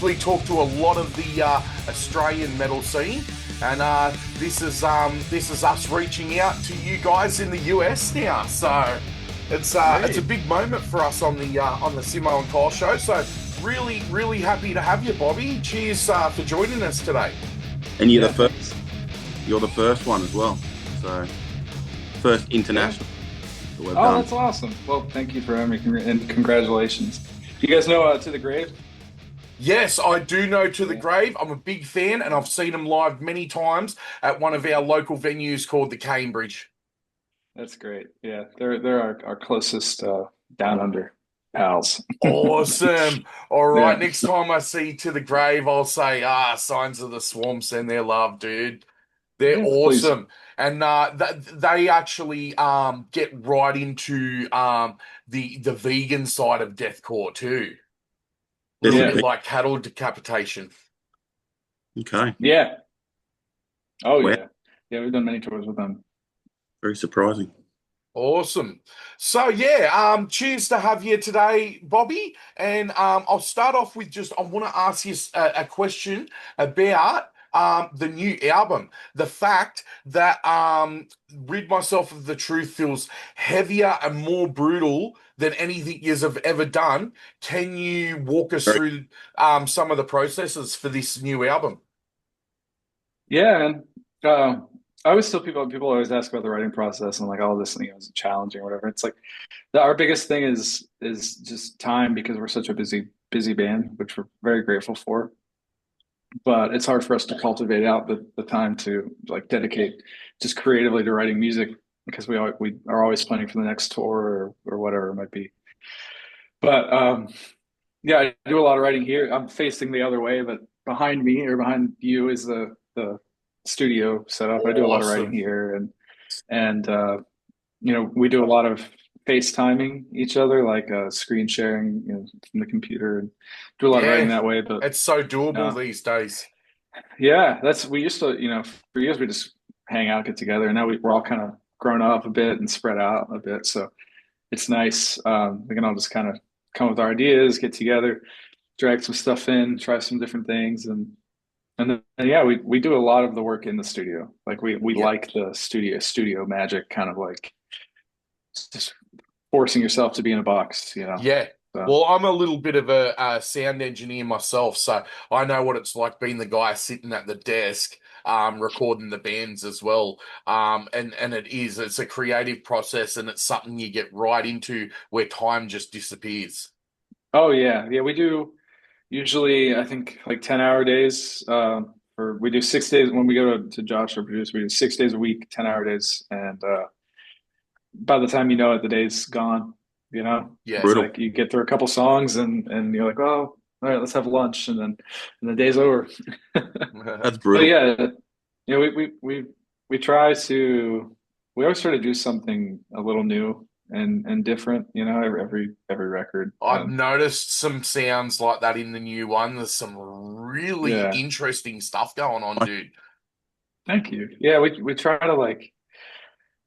actually talk to a lot of the Australian metal scene, and this is us reaching out to you guys in the US now. So it's a big moment for us on the Simmo and Kiel Show. So really happy to have you, Bobby. Cheers for joining us today. And you're the first. You're the first one as well. So first international. Yeah. That's awesome. Well, thank you for having me, and congratulations. Do you guys know To the Grave? Yes, I do know To the Grave. I'm a big fan, and I've seen them live many times at one of our local venues called the Cambridge. That's great. Yeah, they're our closest down under pals. Awesome. All right, Yeah. next time I see To the Grave, I'll say, Signs of the Swamp, send their love, dude. They're Yes, awesome. please. And they actually get right into the vegan side of deathcore too. A little bit like cattle decapitation. Okay. Yeah. Oh, Wow. yeah. Yeah, we've done many tours with them. Very surprising. Awesome. So cheers to have you today, Bobby. And I'll start off with I want to ask you a question about the new album. The fact that Rid Myself of the Truth feels heavier and more brutal than anything you've ever done. Can you walk us through some of the processes for this new album? Yeah, and I always tell people always ask about the writing process and like all this, is challenging or whatever. It's like our biggest thing is just time because we're such a busy band, which we're very grateful for. But it's hard for us to cultivate out the time to like dedicate just creatively to writing music because we are always planning for the next tour or whatever it might be. But yeah, I do a lot of writing here. I'm facing the other way, but behind me or behind you is the studio setup. I do a lot of writing here, and we do a lot of FaceTiming each other, like screen sharing, from the computer, and do a lot of writing that way. But it's so doable these days. Yeah, we used to, for years we just hang out, get together, and now we're all kind of grown up a bit and spread out a bit. So it's nice. We can all just kind of come with our ideas, get together, drag some stuff in, try some different things, and then yeah, we do a lot of the work in the studio. Like we like the studio magic, kind of like just forcing yourself to be in a box, Yeah. So. Well, I'm a little bit of a sound engineer myself, so I know what it's like being the guy sitting at the desk, recording the bands as well. And it's a creative process, and it's something you get right into where time just disappears. Oh yeah, we do usually I think like 10-hour days. Or we do 6 days when we go to Josh, our producer. We do 6 days a week, 10-hour days, and by the time you know it, the day's gone. Yeah, it's like you get through a couple songs and you're like, oh, all right, let's have lunch, and the day's over. That's brutal. But yeah, we try to we always try to do something a little new and different, every record. I've noticed some sounds like that in the new one. There's some really interesting stuff going on, dude. Thank you. Yeah, we try to like,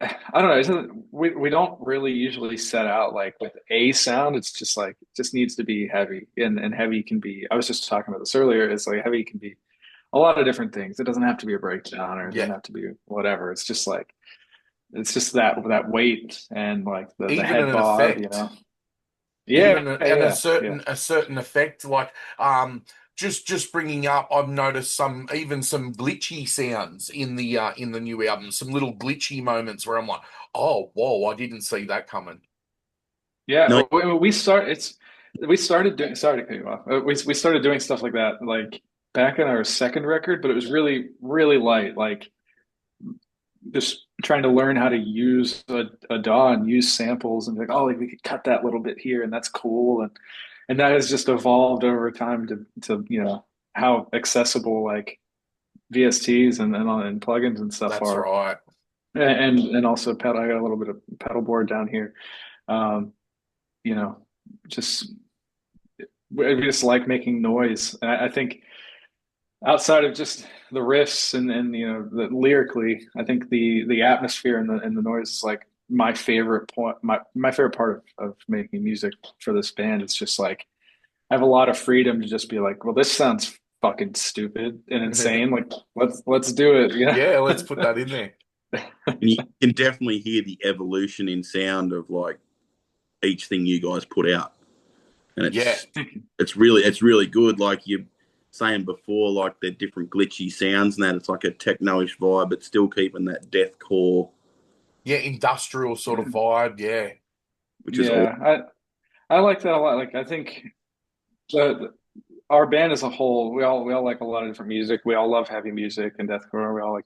I don't know. We don't really usually set out like with a sound. It's just like it just needs to be heavy, and heavy can be. I was just talking about this earlier. It's like heavy can be a lot of different things. It doesn't have to be a breakdown or it doesn't have to be whatever. It's just like it's just that weight and like the head bob, Yeah, a certain effect. Like just bringing up, I've noticed some glitchy sounds in the new album. Some little glitchy moments where I'm like, oh whoa, I didn't see that coming. Yeah, no. we started doing. Sorry to cut you off. We started doing stuff like that like back in our second record, but it was really light, like just trying to learn how to use a DAW and use samples and like, oh, like we could cut that little bit here and that's cool, and that has just evolved over time to how accessible like VSTs and plugins and stuff are. Right. And also pedal. I got a little bit of pedal board down here. Just we just like making noise. And I think outside of just the riffs and the lyrically, I think the atmosphere and the noise is like my favorite point. My favorite part of making music for this band. It's just like have a lot of freedom to just be like, well, this sounds fucking stupid and insane. Like, let's do it. Yeah, let's put that in there. And you can definitely hear the evolution in sound of like each thing you guys put out, and Yeah. it's really good. Like you're saying before, like they're different glitchy sounds and that it's like a techno-ish vibe, but still keeping that deathcore, Yeah, industrial sort of vibe. Yeah. which is awesome. Yeah, I like that a lot. Like, I think our band as a whole, we all like a lot of different music. We all love heavy music and deathcore. We all like,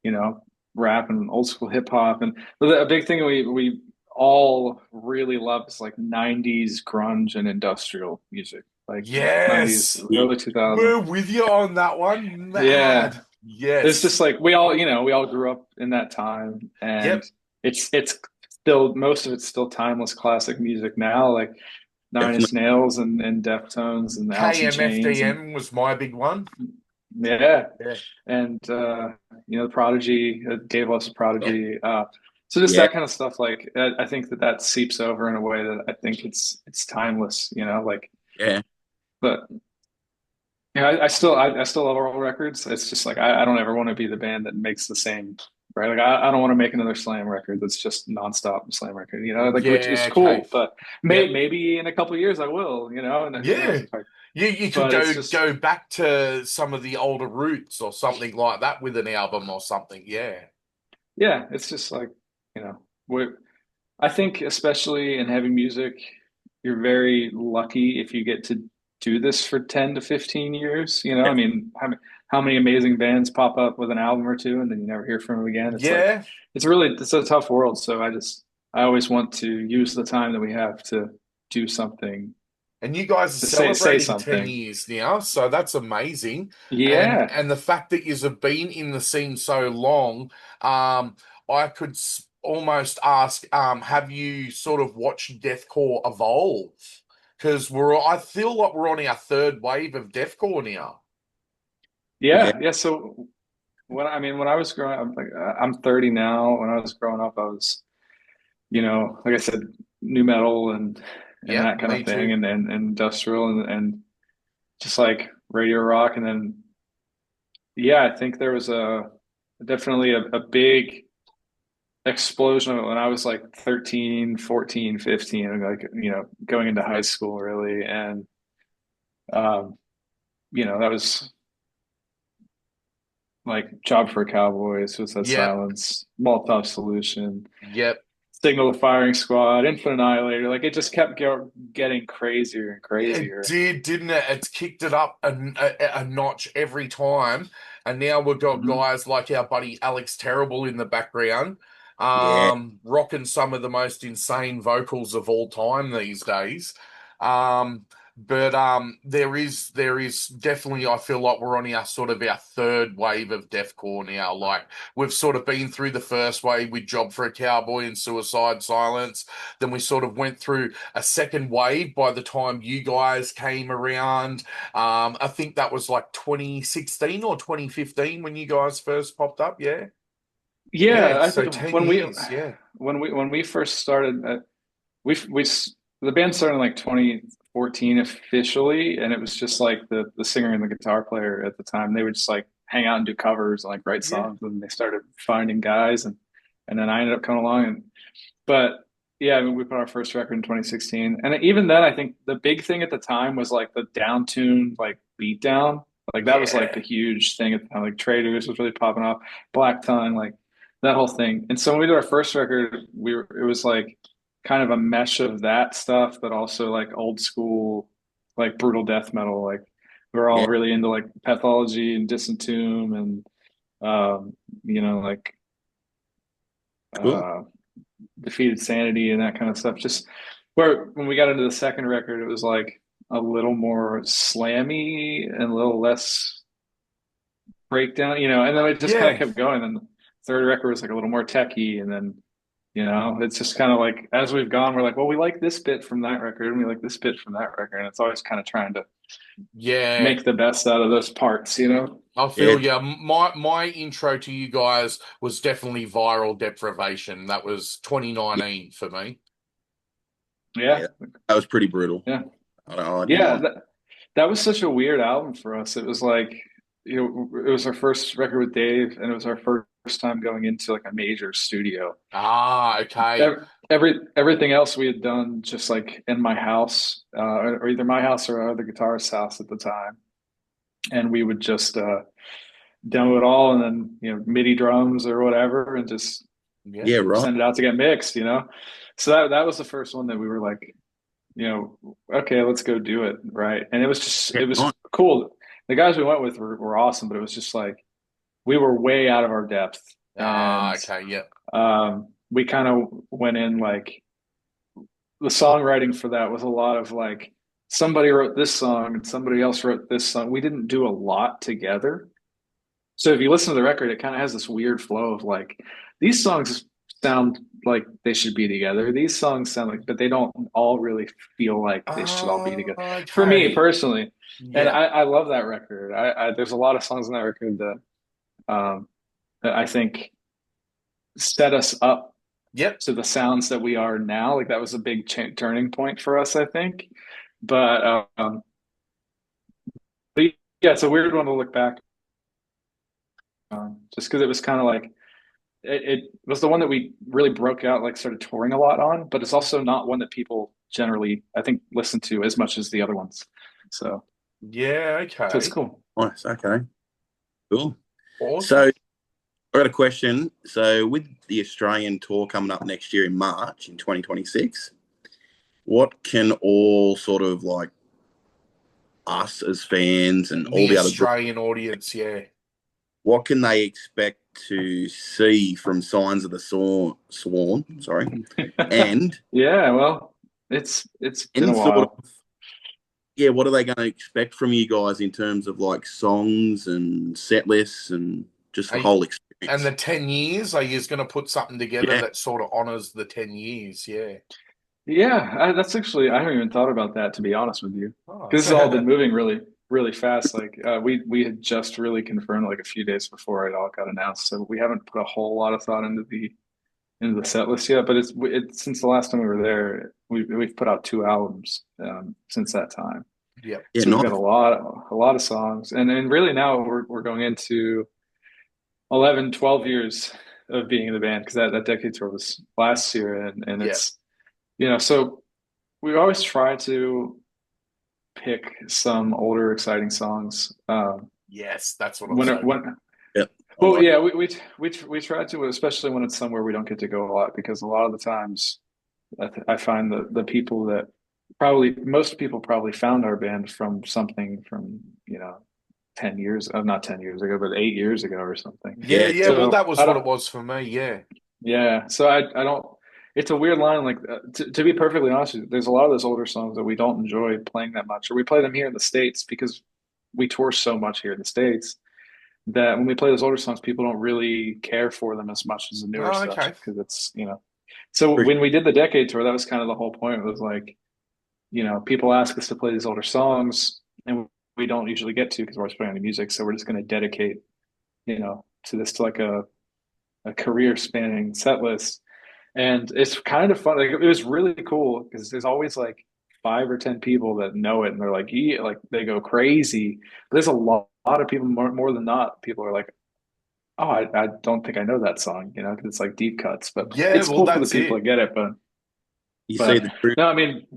you know, rap and old school hip hop. And a big thing we all really love is like 90s grunge and industrial music, like 90s, Yes. Yeah, early 2000s. We're with you on that one. Yeah. Mad. It's just Yes. like we all grew up in that time, and Yep. it's still, most of it's still timeless classic music now, like Nine definitely. Inch Nails and Deftones and Alice in Chains and KMFDM was my big one. yeah, Yeah. and the Prodigy, Dave loves the Oh, Prodigy. So just yeah, that kind of stuff, like I think that seeps over in a way that I think it's timeless, like. yeah, But yeah, I still love our old records. It's just like I don't ever want to be the band that makes the same, right? Like I don't want to make another slam record that's just nonstop slam record, like, which is Yeah. Okay. cool. But Yep. maybe in a couple of years I will, and who knows Yeah. if I. You could But go it's just, go back to some of the older roots or something like that with an album or something. Yeah. yeah, it's just like, we I think especially in heavy music, you're very lucky if you get to do this for 10 to 15 years. I mean, how many amazing bands pop up with an album or two and then you never hear from them again? It's like, Yeah. it's a tough world. So I always want to use the time that we have to do something, And you guys are to say celebrating 10 something. years now, so that's amazing. And Yeah. and the fact that you've been in the scene so long, I could almost ask, have you sort of watched deathcore evolve? Because I feel like we're on our third wave of deathcore now. yeah, Yeah. Yeah. So when I was growing up, like, I'm 30 now. When I was growing up, I was, like I said, new metal and Yep, that kind me of thing, too. and industrial and just like radio rock. And then, yeah, I think there was definitely a big explosion of it when I was like 13, 14, 15, and like, going into high school really. And, um, that was like Job for a Cowboy, Suicide Yep, Silence, Molotov Solution, yep. Signal the Firing Squad, Infinite Annihilator. Like, it just kept getting crazier and It crazier. did, didn't it? It's kicked it up a notch every time. And now we've got Hmm. guys like our buddy Alex Terrible in the background, yeah. rocking some of the most insane vocals of all time these days. But there is definitely, I feel like we're on our sort of our third wave of deathcore now. Like we've sort of been through the first wave with Job for a Cowboy and Suicide Silence. Then we sort of went through a second wave by the time you guys came around. I think that was like 2016 or 2015 when you guys first popped up. Yeah. Yeah. Yeah, I So think 10 years. Yeah. when we first started, we the band started in like 2014 officially, and it was just like the singer and the guitar player at the time. They would just like hang out and do covers and like write Yeah. songs, and they started finding guys, and then I ended up coming along. But yeah, I mean, we put our first record in 2016, and even then, I think the big thing at the time was like the down-tuned like beat down. Like, that was like the Yeah. huge thing at the time. Like, Traders was really popping off, Black Tongue, like that whole thing. And so when we did our first record, it was like kind of a mesh of that stuff, but also like old school, like brutal death metal. Like, we were Yeah, all really into like Pathology and Distant Tomb and like cool. uh Defeated Sanity and that kind of stuff. Just where when we got into the second record, it was like a little more slammy and a little less breakdown, and then it just kind of Yeah. kept going. And the third record was like a little more techy, and then it's just kind of like as we've gone, we're like, well, we like this bit from that record, and we like this bit from that record, and it's always kind of trying to Yeah. make the best out of those parts. I Yeah, feel yeah. My intro to you guys was definitely Viral Deprivation. That was yeah, 2019 for me. Yeah, yeah. That was pretty brutal. yeah, I didn't yeah. like. That was such a weird album for us. It was like, it was our first record with Dave, and it was our first time going into like a major studio. Ah, okay. Everything else we had done just like in my house, or either my house or our other guitarist's house at the time, and we would just demo it all, and then MIDI drums or whatever, and just Yeah. Yeah, right. send it out to get mixed. So that was the first one that we were like, okay, let's go do it, right? And Yeah, it was nice. cool. The guys we went with were awesome, but it was just like we were way out of our depth, Ah, and okay. Yeah. we kind of went in like the songwriting for that was a lot of like somebody wrote this song and somebody else wrote this song. We didn't do a lot together. So if you listen to the record, it kind of has this weird flow of like these songs sound like they should be together. These songs sound like, but they don't all really feel like they should all be Ah, together. For me okay. personally, and Yeah. I love that record. There's a lot of songs on that record that I think set us up Yep. to the sounds that we are now. Like that was a big turning point for us, I think. But yeah, it's a weird one to look back on, just because it was kind of like it was the one that we really broke out, like started touring a lot on, but it's also not one that people generally, I think, listen to as much as the other ones. So, Yeah. so it's Okay. cool. Nice. Okay. Cool. Awesome. So I got a question. So with the Australian tour coming up next year in March in 2026, what can all sort of like us as fans and all The the other groups, Australian audience. Yeah. what can they expect to see from Signs of the Sworn? Sorry, and Yeah, well, it's been any a sort of, while. yeah, what are they going to expect from you guys in terms of like songs and set lists and just the Are whole And the experience? 10 years, are you just going to put something together Yeah. that sort of honors the 10 years? Yeah. Yeah, that's actually I haven't even thought about that, to be honest with you, Oh. because this has all been moving really, really fast. Like we had just really confirmed like a few days before it all got announced, so we haven't put a whole lot of thought into the set list yet. But it's since the last time we were there, we've put out two albums since that time. Yep. Yeah, So we've nice. got a lot of songs, and really now we're going into 11, 12 years of being in the band because that decade tour was last year, and Yep. it's so we always try to pick some older exciting songs Yes, that's what I was when it hoping. when Yeah, I well like. yeah we try to, especially when it's somewhere we don't get to go a lot, because a lot of the times I find that the people that probably most people probably found our band from something from 10 years, not 10 years ago, but 8 years ago or something. Yeah, Yeah, yeah. Well, So that was I what it don't, was for me. Yeah. yeah. So I don't, it's a weird line. Like, to be perfectly honest with you, there's a lot of those older songs that we don't enjoy playing that much, or we play them here in the States because we tour so much here in the States that when we play those older songs, people don't really care for them as much as the newer Oh, stuff okay. because so for when we did the decade tour, that was kind of the whole point. It was like, people ask us to play these older songs and we don't usually get to because we're always playing the music. So we're just going to dedicate, to this, to like a career spanning set list. And it's kind of fun. Like, it was really cool because there's always like 5 or 10 people that know it and they're like, yeah, like they go crazy. But there's a lot of people, more than not, people are like, oh, I don't think I know that song, because it's like deep cuts. But Yeah, it's well, cool for the that's people that it. get it. But you see but the truth. no, I mean,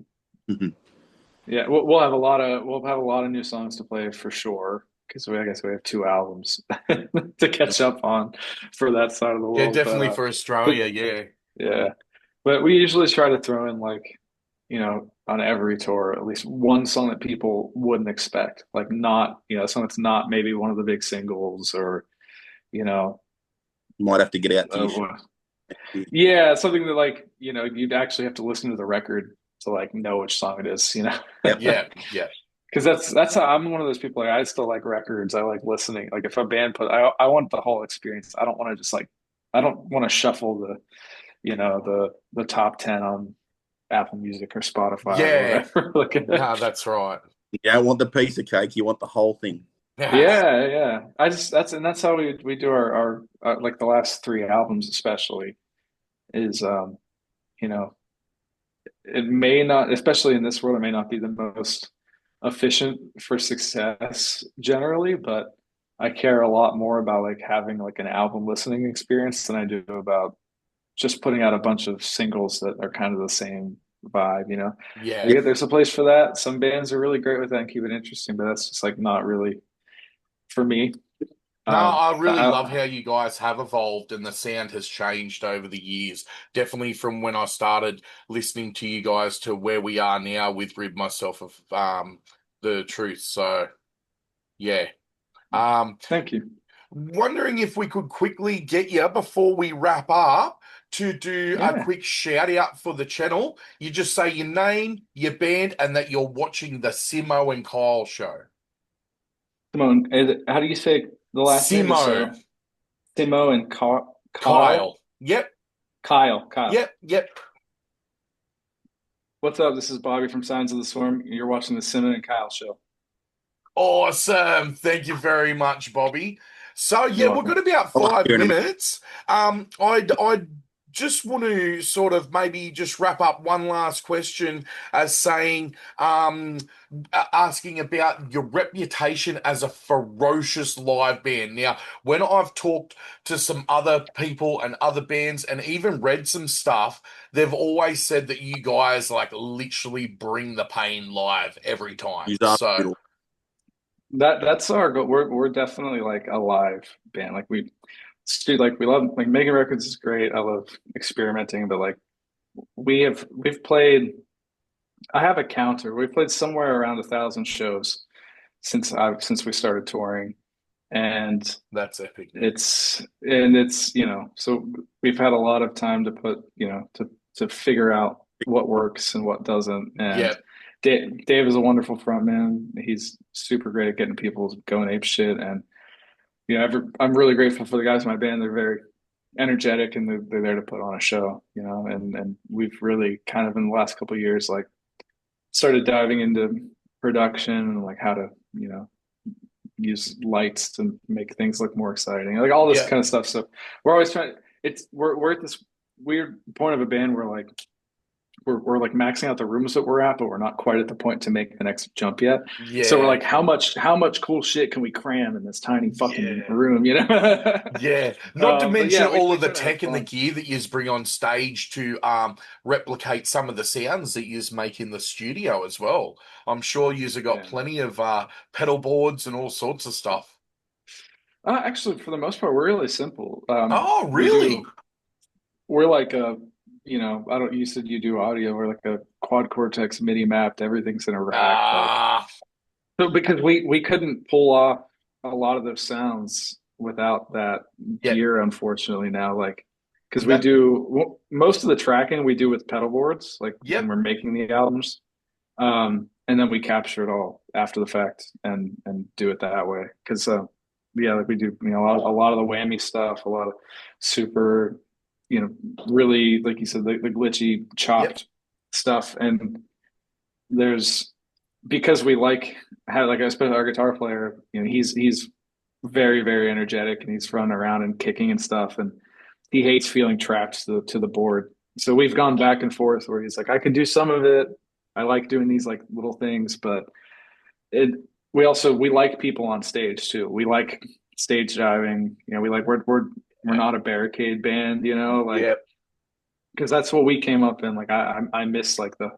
yeah, we'll have a lot of new songs to play for sure because I guess we have two albums to catch up on for that side of the Yeah, world. definitely for But Australia. Yeah. yeah, but we usually try to throw in like on every tour at least one song that people wouldn't expect, like not song that's not maybe one of the big singles or you know Might have to get out to your show. uh, yeah, something that like you'd actually have to listen to the record to like know which song it is. Yep. Yeah. Yeah. Because that's how I'm one of those people. Like, I still like records. I like listening. Like if a band I want the whole experience. I don't want to just like I don't want to shuffle the top 10 on Apple Music or Spotify or Yeah. whatever. Like, No, that's right. You don't want the piece of cake, you want the whole thing. Yeah. yeah, yeah. I just that's how we do our like the last three albums especially is you know it may not, especially in this world, it may not be the most efficient for success generally, but I care a lot more about like having like an album listening experience than I do about just putting out a bunch of singles that are kind of the same vibe, you know. I Yeah. Yeah. get there's a place for that. Some bands are really great with that and keep it interesting, but that's just like not really for me. No, I But really love how you guys have evolved and the sound has changed over the years. Definitely from when I started listening to you guys to where we are now with Rid Myself of the Truth. So yeah. Um thank you. Wondering if we could quickly get you before we wrap up to do a Yeah. quick shout out for the channel. You just say your name, your band, and that you're watching the Simmo and Kyle show. Simone, how do you say the last name? I'm Simo, sorry. Simo and Kyle. Kyle. Yep, Kyle. yep. What's up? This is Bobby from Signs of the Swarm. You're watching the Simon and Kyle show. Awesome. Thank you very much, Bobby. So You're yeah, we're welcome. got about I like 5 hearing him. minutes. I'd just want to sort of maybe just wrap up one last question as saying, asking about your reputation as a ferocious live band. Now, when I've talked to some other people and other bands and even read some stuff, they've always said that you guys like literally bring the pain live every time. He's So. unbelievable. That's our goal. We're definitely like a live band. Like dude, like we love like making records is great. I love experimenting, but like we've played. I have a counter. We've played somewhere around 1,000 shows since we started touring, and That's epic. it's so we've had a lot of time to put to figure out what works and what doesn't. And Yeah, Dave is a wonderful frontman. He's super great at getting people going ape shit. And I'm really grateful for the guys in my band. They're very energetic and they're there to put on a show. And we've really kind of in the last couple of years like started diving into production and like how to use lights to make things look more exciting, like all this yeah, kind of stuff. So we're always trying. We're at this weird point of a band where like we're like maxing out the rooms that we're at, but we're not quite at the point to make the next jump yet. So we're yeah, like, how much cool shit can we cram in this tiny fucking yeah, room, you know? yeah. Not to But mention yeah, we all we of the try to have tech and the fun. gear that you bring on stage to replicate some of the sounds that you make in the studio as well. I'm sure you've got Yeah. plenty of pedal boards and all sorts of stuff. Actually, for the most part, we're really simple. Oh, We really? do. We're like I don't. You said you do audio. We're like a quad cortex MIDI mapped. Everything's in a rack. Like Ah, so, because we couldn't pull off a lot of those sounds without that yep, gear, unfortunately. Now, like because we that, do most of the tracking we do with pedal boards, like when yep, we're making the albums, and then we capture it all after the fact and do it that way. Because yeah, like we do, a lot of the whammy stuff, a lot of super, really, like you said, the glitchy, yep, chopped stuff. And there's because we like especially our guitar player, he's very, very energetic and he's running around and kicking and stuff. And he hates feeling trapped to the board. So we've gone back and forth where he's like, I can do some of it. I like doing these like little things, but it we like people on stage too. We like stage diving. We're not a barricade band, like yep, because that's what we came up in. Like I miss like the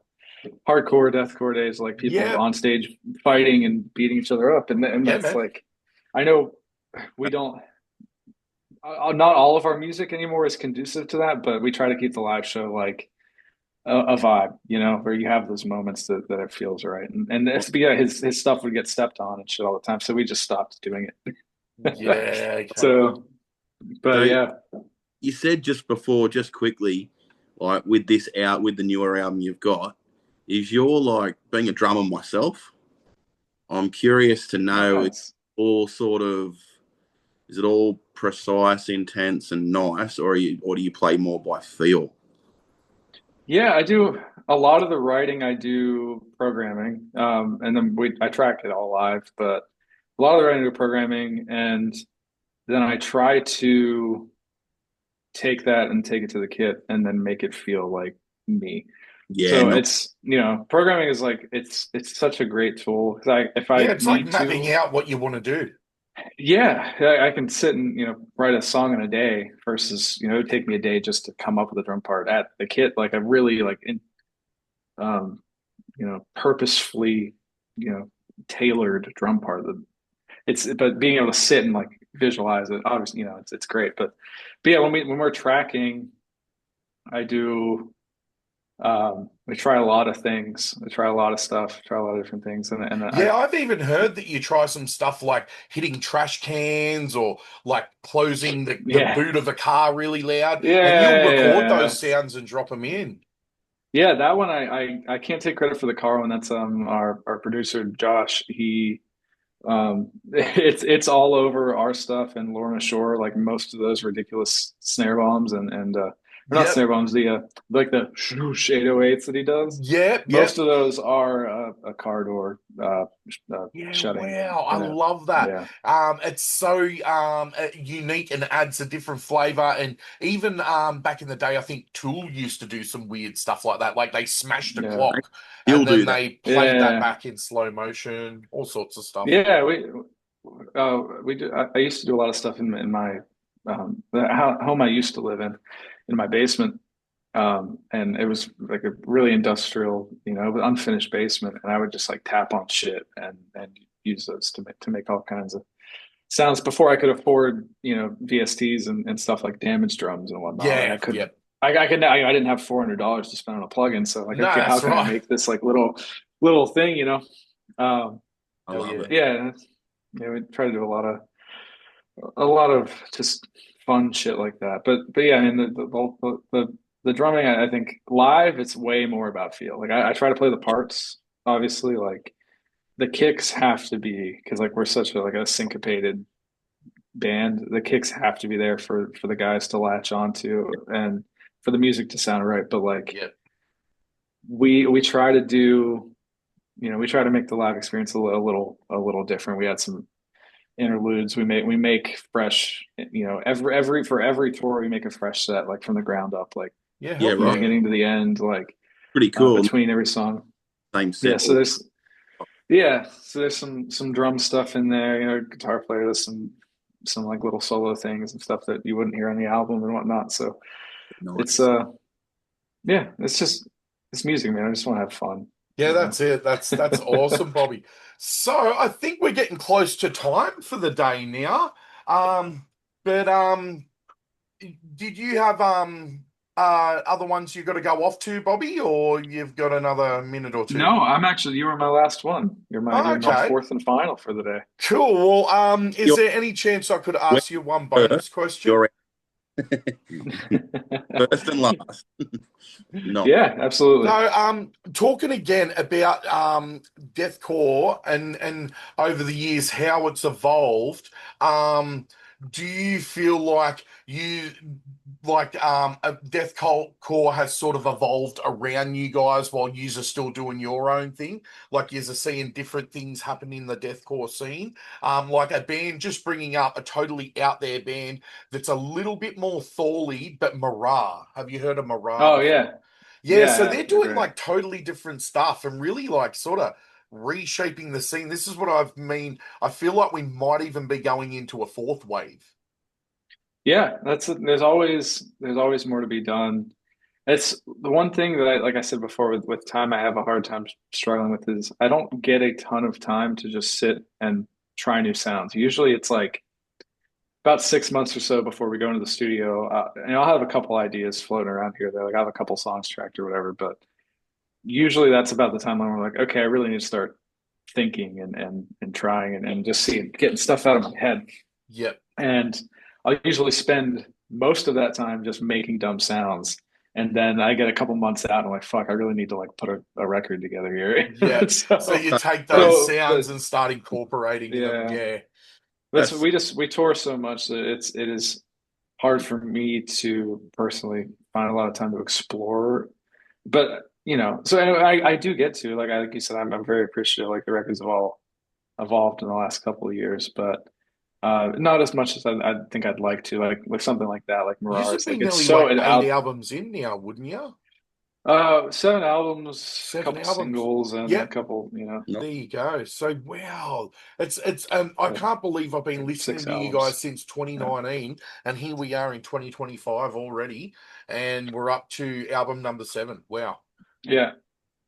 hardcore deathcore days, like people yep, on stage fighting and beating each other up, and yeah, that's man. like I know we don't. Not all of our music anymore is conducive to that, but we try to keep the live show like a vibe, where you have those moments that it feels right. And yeah, his stuff would get stepped on and shit all the time, so we just stopped doing it. Yeah, okay. So, but So yeah, you said just before, just quickly, like with this out, with the newer album you've got, is you're like being a drummer myself. I'm curious to know, it's nice. all sort of, is it all precise, intense, and nice, or do you play more by feel? Yeah, I do a lot of the writing. I do programming, and then I track it all live. But a lot of the writing I do programming, and then I try to take that and take it to the kit, and then make it feel like me. Yeah, So no, it's, programming is like it's such a great tool because if I Yeah, it's like need mapping to, out what you want to do. yeah, I can sit and write a song in a day versus it would take me a day just to come up with a drum part at the kit, like a really like um purposefully tailored drum part. But being able to sit and like visualize it, obviously it's great. But yeah, when we're tracking, I do. We try a lot of things. We try a lot of stuff. Try a lot of different things, and I Yeah, I've even heard that you try some stuff like hitting trash cans or like closing the yeah boot of a car really loud, yeah and you'll yeah record yeah those sounds and drop them in. yeah. That one I can't take credit for the car one. That's our producer Josh. It's all over our stuff and Lorna Shore, like most of those ridiculous snare bombs and or not snare Yep, bombs, the like the swoosh 808s that he does. yep, Most yep. of those are a car door Yeah, shutting wow, I and a love that. yeah It's so unique and adds a different flavor. And even back in the day, I think Tool used to do some weird stuff like that. Like they smashed a yeah they clock still and then do that. they played that yeah back in slow motion, all sorts of stuff. yeah. We do. I used to do a lot of stuff in my the home I used to live in my basement. And it was like a really industrial, unfinished basement, and I would just like tap on shit and use those to make all kinds of sounds before I could afford, VSTs and stuff like damage drums and whatnot. Like Yeah, I couldn't, yep. I could I didn't have $400 to spend on a plugin, so like, No, okay, how that's can I right. make this like little thing, Um, I Hell love yeah. it. yeah, we try to do a lot of just fun shit like that. But yeah, I mean the drumming, I think live it's way more about feel. Like I try to play the parts, obviously, like the kicks have to be because like we're such a like a syncopated band. The kicks have to be there for the guys to latch onto and for the music to sound right. But like Yep. we try to do, we try to make the live experience a little different. We had some interludes. We make fresh, every for every tour we make a fresh set, like from the ground up, like Yeah, Yeah, hell from the right. yeah. beginning to the end, like Pretty cool. between every song. Same Yeah, set. so there's some drum stuff in there, guitar player, there's some like little solo things and stuff that you wouldn't hear on the album and whatnot. So it's Nice. yeah, it's music, man. I just want to have fun, Yeah, you know. that's it. That's awesome, Bobby. So I think we're getting close to time for the day now. Um, but did you have other ones you got to go off to, Bobby, or you've got another minute or two? No, you were my last one. You're my Okay, fourth and final for the day. cool. Well, is You're there any chance I could when ask you one first, bonus question? you're first and last. No. Yeah, absolutely. So, talking again about deathcore and over the years how it's evolved. Do you feel like a deathcore has sort of evolved around you guys while you are still doing your own thing? Like you're seeing different things happen in the deathcore scene. Like a band just bringing up a totally out there band that's a little bit more Thorly, but Marah. Have you heard of Marah Oh before? yeah, Yeah, so yeah, they're they're doing great. like totally different stuff and really like sort of reshaping the scene. This is what I've mean. I feel like we might even be going into a fourth wave. Yeah, there's always more to be done. It's the one thing that like I said before, with time, I have a hard time struggling with is I don't get a ton of time to just sit and try new sounds. Usually, it's like about 6 months or so before we go into the studio, and I'll have a couple ideas floating around here. That like I have a couple songs tracked or whatever, but usually that's about the time when we're like, okay, I really need to start thinking and trying and just getting stuff out of my head. Yep. And I'll usually spend most of that time just making dumb sounds. And then I get a couple months out and I'm like, fuck, I really need to like put a record together here. Yep. So so you take those so but sounds and start incorporating them. yeah. Yeah. That's That's we tour so much that it is hard for me to personally find a lot of time to explore. But so I do get to like you said, I'm very appreciative. Like the records have all evolved in the last couple of years, but not as much as I think I'd like to. Like with something like that, like you'd Mirage, be like it's nearly so like it eight out. albums in now, wouldn't you? 7 albums, a Seven couple albums. singles, and a Yep. couple, you know, No. There you go. So wow, it's I can't believe I've been listening 6 to you guys albums. since Yeah. 2019, and here we are in 2025 already, and we're up to album number 7. Wow. Yeah.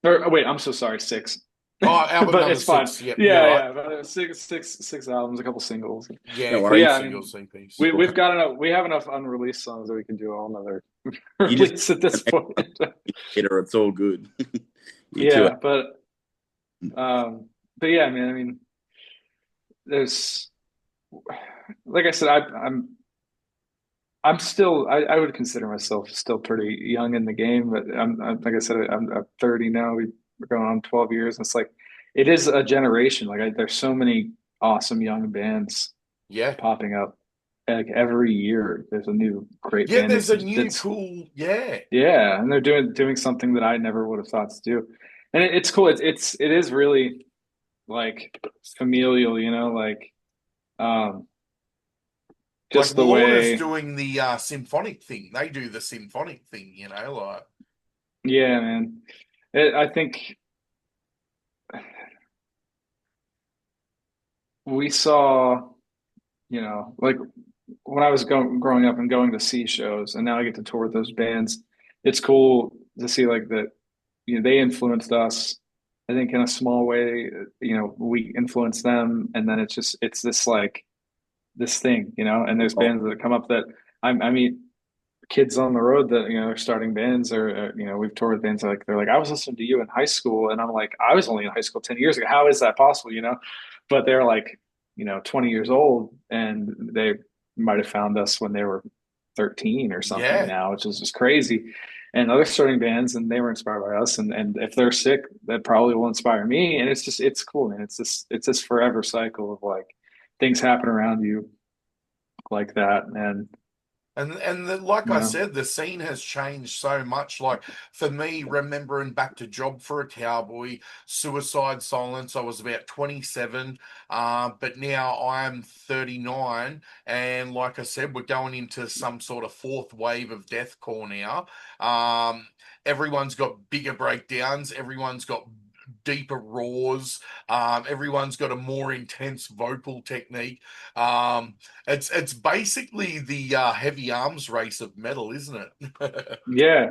Or oh, wait, I'm so sorry, 6. Oh, album But number it's fine. 6. Yep, you're Yeah, right. yeah. But six albums, a couple singles. Yeah, No a But couple worries. yeah, of I singles, mean, CPs. we've got enough. We have enough unreleased songs that we can do all another You just release at this point. or it's all good. You two. Yeah, but yeah, man. I mean, there's like I said, I'm still I would consider myself still pretty young in the game, but I'm like I said, I'm 30 now. We're going on 12 years. And it's like it is a generation. There's so many awesome young bands Yeah. popping up. Like every year, there's a new great Yeah, band there's a new that's cool, yeah. yeah, and they're doing something that I never would have thought to do, and it's cool. It is really like familial, you know, like um, Like just the Lorna's way. doing the symphonic thing. They do the symphonic thing, like Yeah, man. I think we saw, you know, like when I was growing up and going to see shows, and now I get to tour with those bands. It's cool to see like that, you know, they influenced us. I think in a small way, you know, we influenced them, and then it's this like this thing, you know. And there's Oh, bands that come up that I meet kids on the road that you know are starting bands, or you know, we've toured with bands like they're like, I was listening to you in high school, and I'm like, I was only in high school 10 years ago. How is that possible, you know? But they're like, you know, 20 years old, and they might have found us when they were 13 or something yeah. now, which is just crazy. And other starting bands, and they were inspired by us, and if they're sick, that probably will inspire me. And it's cool, man. It's this forever cycle of like things happen around you like that, and Like you I know, said, the scene has changed so much. Like for me, remembering back to Job for a Cowboy, Suicide Silence, I was about 27, but now I'm 39, and like I said, we're going into some sort of fourth wave of deathcore now. Um, Everyone's got bigger breakdowns. Everyone's got deeper roars. Everyone's got a more intense vocal technique. Um, it's basically the heavy arms race of metal, isn't it? yeah.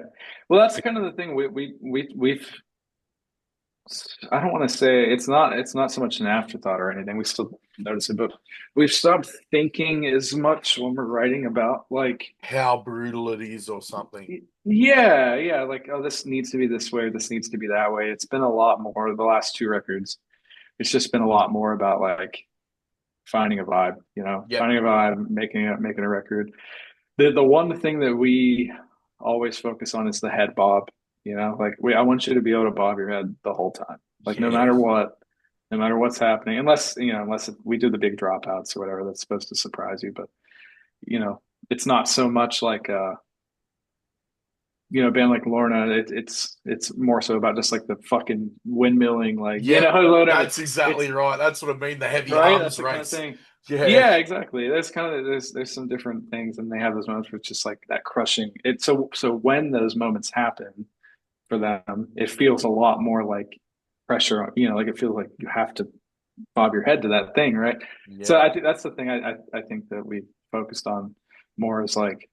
Well, that's kind of the thing. We've. I don't want to say it's not so much an afterthought or anything. We still notice it, but we've stopped thinking as much when we're writing about like, How brutal it is, or something. yeah, yeah, like oh, this needs to be this way, this needs to be that way. It's been a lot more the last two records. It's just been a lot more about like finding a vibe, you know, Yep. finding a vibe, making a record. The one thing that we always focus on is the head bob. You know, like I want you to be able to bob your head the whole time, like no Yeah. matter what, no matter what's happening, unless you know, we do the big dropouts or whatever that's supposed to surprise you. But you know, it's not so much like you know, a band like Lorna. It's more so about just like the fucking windmilling, like you know, Yep. whatever. That's It's exactly right. That's what I mean. The heavy right. That's arms the kind of race. thing. Yeah. Yeah, exactly. There's some different things, and they have those moments where it's just like that crushing. It so when those moments happen for them, it feels a lot more like pressure. You know, like it feels like you have to bob your head to that thing, right? So Yeah. I think that's the thing I think that we focused on more is like,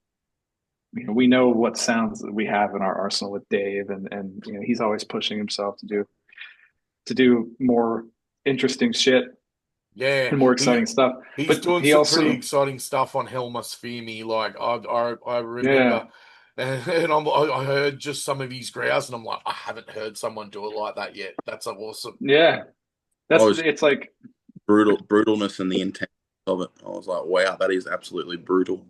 you know, we know what sounds that we have in our arsenal with Dave, and you know, he's always pushing himself to do more interesting shit Yeah. and more He exciting stuff. he's But doing he some pretty also, exciting stuff on Helmus Femi. Like I yeah, remember, and I heard just some of his growls, and I'm like, I haven't heard someone do it like that yet. That's awesome. yeah, I that's was it's like, brutalness and the intent of it. I was like, wow, that is absolutely brutal.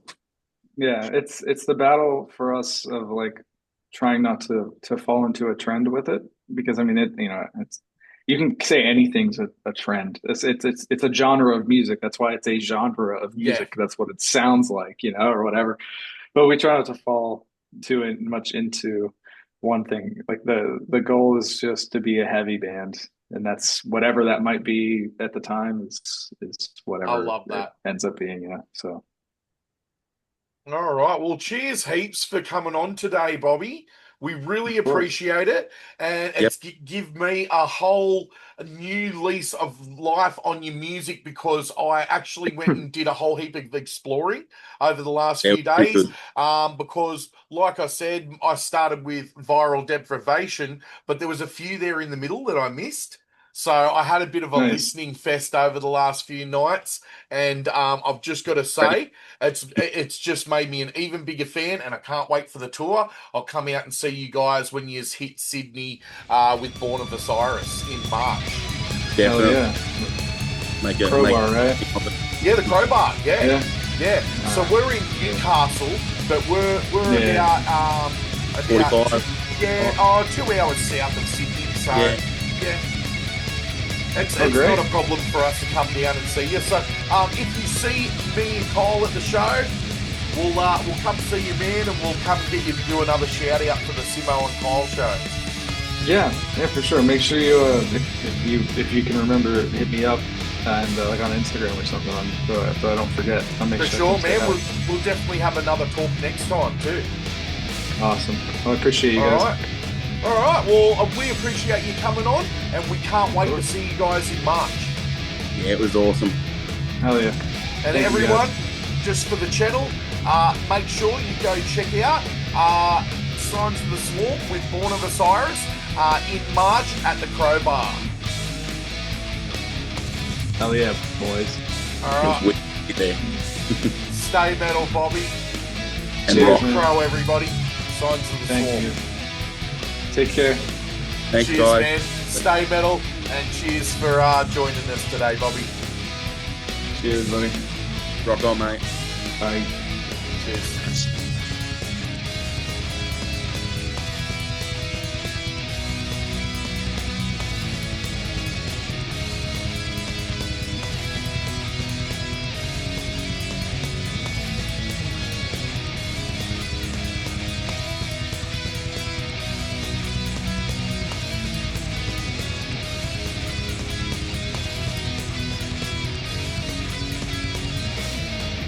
yeah, it's the battle for us of like trying not to fall into a trend with it, because I mean it, you know, it's you can say anything's a trend. It's a genre of music. That's why it's a genre of Yeah. music. That's what it sounds like, you know, or whatever. But we try not to fall too much into one thing. Like the goal is just to be a heavy band, and that's whatever that might be at the time is I whatever love it that. ends up being. Yeah. So All right. Well, cheers heaps for coming on today, Bobby. We really Of course. appreciate it, and it's give me a whole new lease of life on your music, because I actually went and did a whole heap of exploring over the last few days. Because, like I said, I started with viral deprivation, but there was a few there in the middle that I missed. So I had a bit of a Nice. listening fest over the last few nights, and I've just got to say, it's just made me an even bigger fan, and I can't wait for the tour. I'll come out and see you guys when you hit Sydney with Born of Osiris in March. Hell Definitely. yeah. Make it, Crowbar, right? Yeah, the Crowbar. Yeah. So Alright. we're in Newcastle, but we're about 45. 2 hours south of Sydney. So yeah. It's great. not a problem for us to come down and see you. So if you see me and Kyle at the show, we'll come see you, man, and we'll come get you to do another shout out for the Simmo and Kyle show. Yeah, for sure. Make sure you if you can remember, hit me up and like on Instagram or something, so I don't forget. I'll make For sure. sure, man. We'll definitely have another talk next time too. Awesome. Well, I appreciate you guys. All right. Well, we appreciate you coming on, and we can't wait to see you guys in March. Yeah, it was awesome. Hell yeah. And Thank you, everyone, guys. just for the channel, make sure you go check out Signs of the Swarm with Born of Osiris in March at the Crowbar. Hell yeah, boys. All right. There. Stay metal, Bobby. And Cheers, rock. man. Crow, everybody. Signs of the Thank Swarm. you. Take care. Thanks, Cheers, guys. man. Stay metal, and cheers for joining us today, Bobby. Cheers, buddy. Rock on, mate. Bye. Cheers.